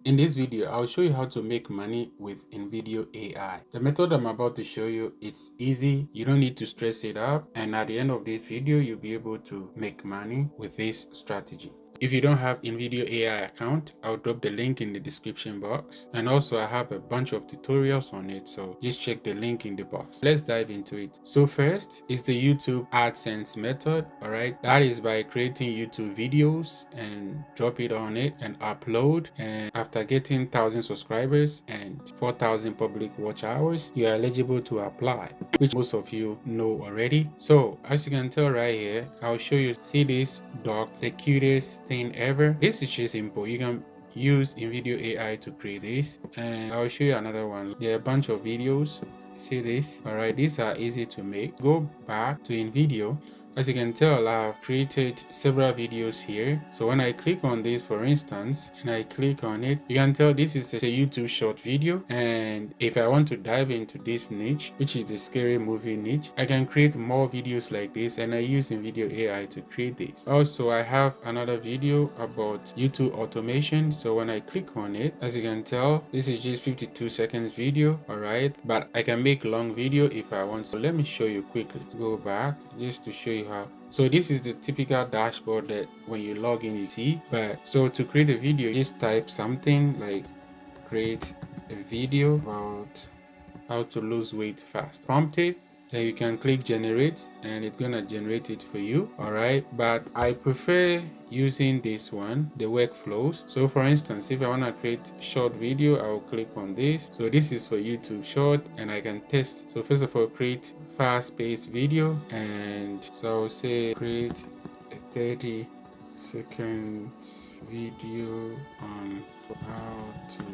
In this video, I'll show you how to make money with InVideo AI. The method I'm about to show you, it's easy. You don't need to stress it up. And at the end of this video, you'll be able to make money with this strategy. If you don't have InVideo AI account, I'll drop the link in the description box. And also I have a bunch of tutorials on it, so just check the link in the box. Let's dive into it. So first is the YouTube AdSense method, all right? That is by creating YouTube videos and drop it on it and upload. And after getting 1,000 subscribers and 4,000 public watch hours, you are eligible to apply, which most of you know already. So as you can tell right here, I'll show you. See this dog, the cutest thing ever. This is just simple. You can use InVideo AI to create this, and I'll show you another one. There are a bunch of videos. See this? All right, these are easy to make. Go back to InVideo. As you can tell, I've created several videos here. So when I click on this, for instance, and I click on it, you can tell this is a YouTube short video. And if I want to dive into this niche, which is the scary movie niche, I can create more videos like this, and I use InVideo AI to create this. Also, I have another video about YouTube automation. So when I click on it, as you can tell, this is just 52 seconds video, all right? But I can make long video if I want. So let me show you quickly. Go back just to show you how. So this is the typical dashboard that when you log in you see. But so to create a video, just type something like create a video about how to lose weight fast. Prompt it, then you can click generate and it's gonna generate it for you, all right? But I prefer using this one, the workflows. So for instance, if I want to create short video, I'll click on this. So this is for YouTube short, and I can test. So first of all, create fast-paced video, and so I'll say create a 30 seconds video on how to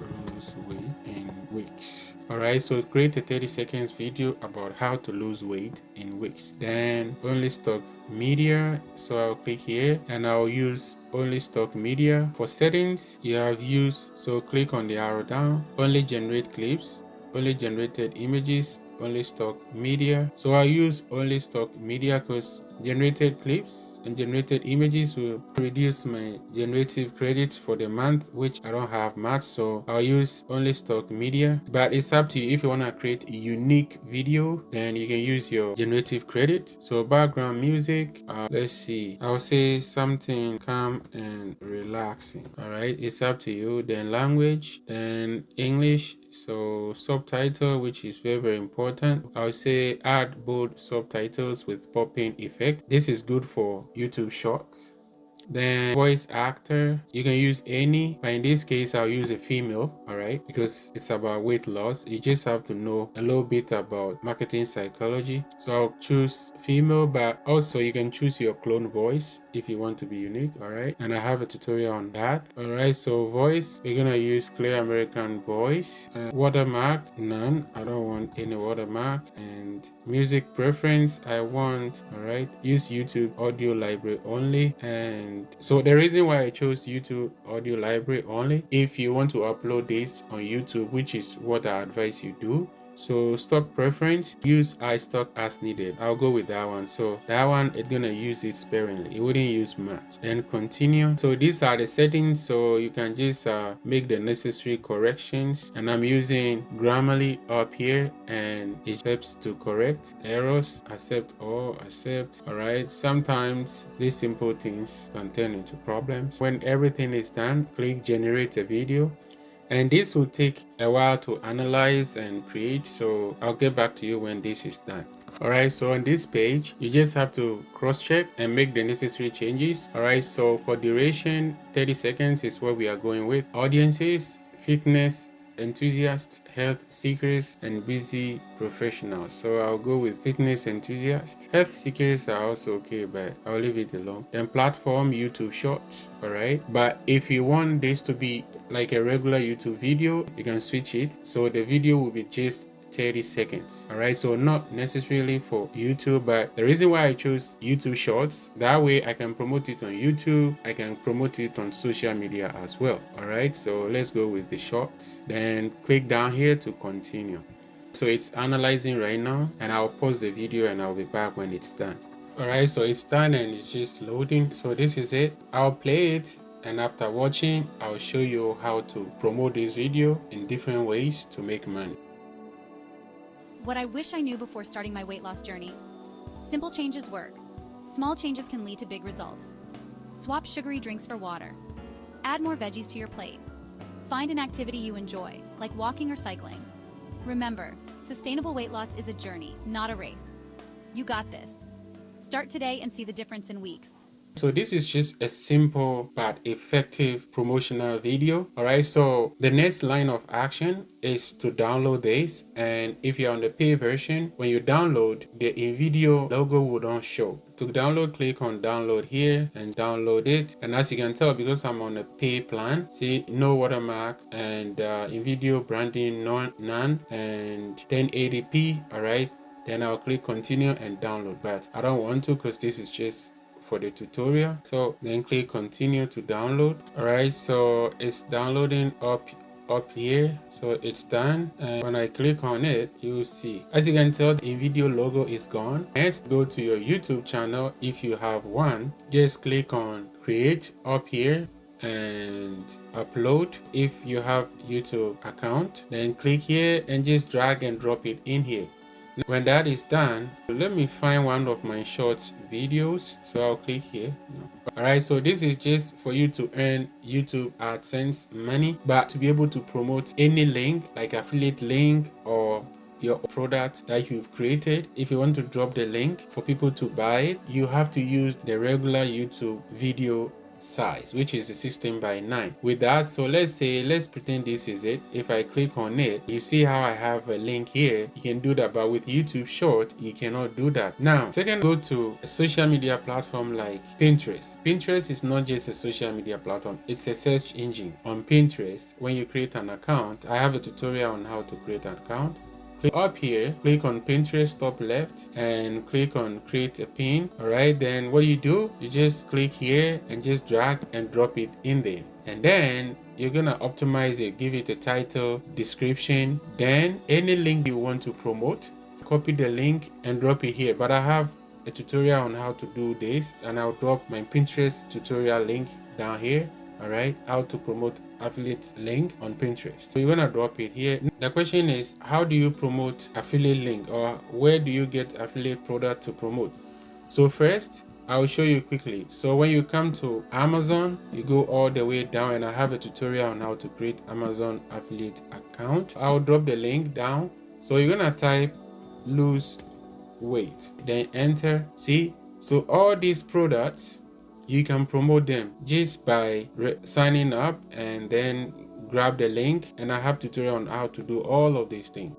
lose weight in weeks. All right, so create a 30 seconds video about how to lose weight in weeks. Then only stock media, so I'll click here and I'll use only stock media. For settings, you have used, so click on the arrow down, only generate clips, only generated images, only stock media. So I use only stock media because generated clips and generated images will reduce my generative credit for the month, which I don't have much, so I'll use only stock media. But it's up to you. If you want to create a unique video, then you can use your generative credit. So background music, let's see, I'll say something calm and relaxing. All right, it's up to you. Then language, then English. So subtitle, which is very important, I'll say add bold subtitles with popping effect. This is good for YouTube shorts. Then voice actor, you can use any, but in this case I'll use a female, all right, because it's about weight loss. You just have to know a little bit about marketing psychology. So I'll choose female, but also you can choose your clone voice if you want to be unique, all right? And I have a tutorial on that. All right, so voice, we're gonna use clear American voice. Watermark, none. I don't want any watermark. And music preference, I want, all right, use YouTube audio library only. And so the reason why I chose YouTube audio library only, if you want to upload this on YouTube, which is what I advise you do. So stock preference, use iStock as needed. I'll go with that one. So that one, it's gonna use it sparingly. It wouldn't use much. Then continue. So these are the settings. So you can just make the necessary corrections. And I'm using Grammarly up here, and it helps to correct errors. Accept or accept. All right. Sometimes these simple things can turn into problems. When everything is done, click generate a video. And this will take a while to analyze and create, so I'll get back to you when this is done. All right, so on this page, you just have to cross-check and make the necessary changes. All right, so for duration, 30 seconds is what we are going with. Audiences, fitness enthusiasts, health seekers, and busy professionals. So I'll go with fitness enthusiasts. Health seekers are also okay, but I'll leave it alone. Then platform, YouTube shorts, all right? But if you want this to be like a regular YouTube video, you can switch it. So the video will be just 30 seconds. All right, so not necessarily for YouTube, but the reason why I chose YouTube shorts, that way I can promote it on YouTube, I can promote it on social media as well. All right, so let's go with the shorts, then click down here to continue. So it's analyzing right now, and I'll pause the video and I'll be back when it's done. All right, so it's done and it's just loading. So this is it. I'll play it and after watching, I'll show you how to promote this video in different ways to make money. What I wish I knew before starting my weight loss journey. Simple changes work. Small changes can lead to big results. Swap sugary drinks for water. Add more veggies to your plate. Find an activity you enjoy, like walking or cycling. Remember, sustainable weight loss is a journey, not a race. You got this. Start today and see the difference in weeks. So this is just a simple but effective promotional video. All right, so the next line of action is to download this, and if you're on the pay version, when you download, the InVideo logo will not show. To download, click on download here and download it. And as you can tell, because I'm on a pay plan, see, no watermark and InVideo branding none and 1080p. All right, then I'll click continue and download, but I don't want to because this is just for the tutorial. So then click continue to download. All right, so it's downloading up here, so it's done, and when I click on it, you see, as you can tell, the InVideo logo is gone. Next, go to your YouTube channel if you have one. Just click on create up here and upload. If you have YouTube account, then click here and just drag and drop it in here. When that is done, let me find one of my short videos, so I'll click here. All right, so this is just for you to earn YouTube AdSense money, but to be able to promote any link like affiliate link or your product that you've created. If you want to drop the link for people to buy it, you have to use the regular YouTube video size, which is 16:9. With that, so let's pretend this is it. If I click on it, you see how I have a link here. You can do that, but with YouTube Short, you cannot do that. Now, second, go to a social media platform like Pinterest. Pinterest is not just a social media platform, it's a search engine. On Pinterest, when you create an account, I have a tutorial on how to create an account. Click up here, click on Pinterest top left and click on create a pin. All right, then what you do, you just click here and just drag and drop it in there, and then you're gonna optimize it, give it a title, description, then any link you want to promote, copy the link and drop it here. But I have a tutorial on how to do this, and I'll drop my Pinterest tutorial link down here. All right, how to promote affiliate link on Pinterest. So you're gonna drop it here. The question is, how do you promote affiliate link, or where do you get affiliate product to promote? So first, I'll show you quickly. So when you come to Amazon, you go all the way down, and I have a tutorial on how to create Amazon affiliate account. I'll drop the link down. So you're gonna type lose weight, then enter. See, so all these products, you can promote them just by signing up and then grab the link, and I have tutorial on how to do all of these things.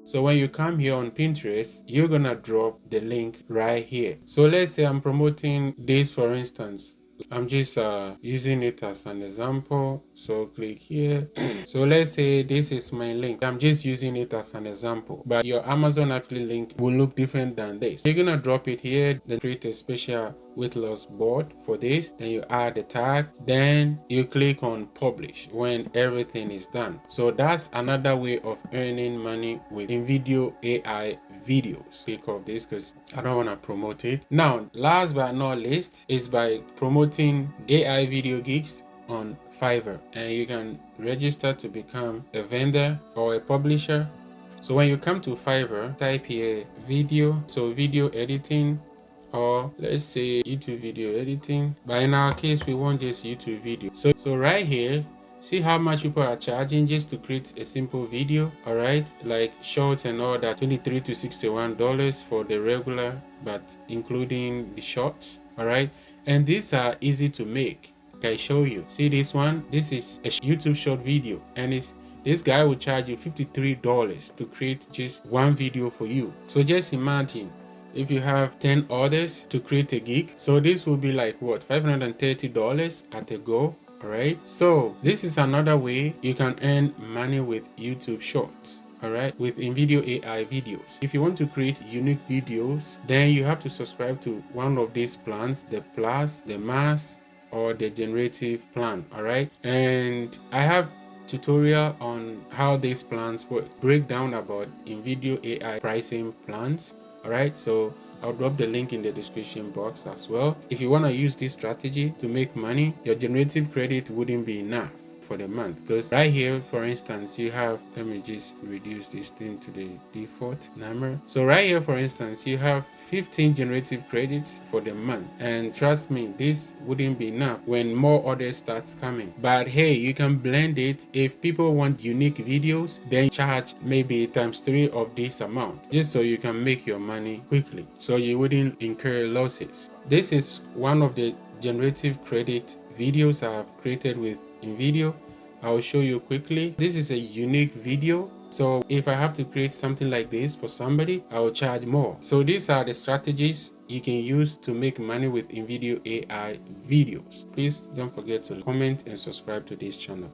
So when you come here on Pinterest, you're gonna drop the link right here. So let's say I'm promoting this, for instance. I'm just using it as an example, so click here. So let's say this is my link. I'm just using it as an example, but your Amazon affiliate link will look different than this. You're gonna drop it here, then create a special weight loss board for this, then you add the tag, then you click on publish when everything is done. So that's another way of earning money with InVideo AI videos. Click off this because I don't want to promote it. Now, last but not least is by promoting AI video gigs on Fiverr, and you can register to become a vendor or a publisher. So when you come to Fiverr, type here video, so video editing, or let's say YouTube video editing, but in our case we want just YouTube video. So right here, see how much people are charging just to create a simple video. All right, like shorts and all that, $23 to $61 for the regular, but including the shorts. All right, and these are easy to make. I show you. See this one, this is a YouTube short video, and this guy will charge you $53 to create just one video for you. So just imagine if you have 10 orders to create a gig, so this will be like what, $530 at a go. All right, so this is another way you can earn money with YouTube shorts. All right, with InVideo AI videos. If you want to create unique videos, then you have to subscribe to one of these plans, the plus, the mass, or the generative plan. All right, and I have tutorial on how these plans work, breakdown about InVideo AI pricing plans. All right, so I'll drop the link in the description box as well. If you want to use this strategy to make money, your generative credit wouldn't be enough for the month, because right here, for instance, you have, let me just reduce this thing to the default number. So right here, for instance, you have 15 generative credits for the month, and trust me, this wouldn't be enough when more orders starts coming. But hey, you can blend it. If people want unique videos, then charge maybe ×3 of this amount, just so you can make your money quickly, so you wouldn't incur losses. This is one of the generative credit videos I have created with InVideo. I'll show you quickly. This is a unique video, so if I have to create something like this for somebody, I will charge more. So these are the strategies you can use to make money with InVideo AI videos. Please don't forget to comment and subscribe to this channel.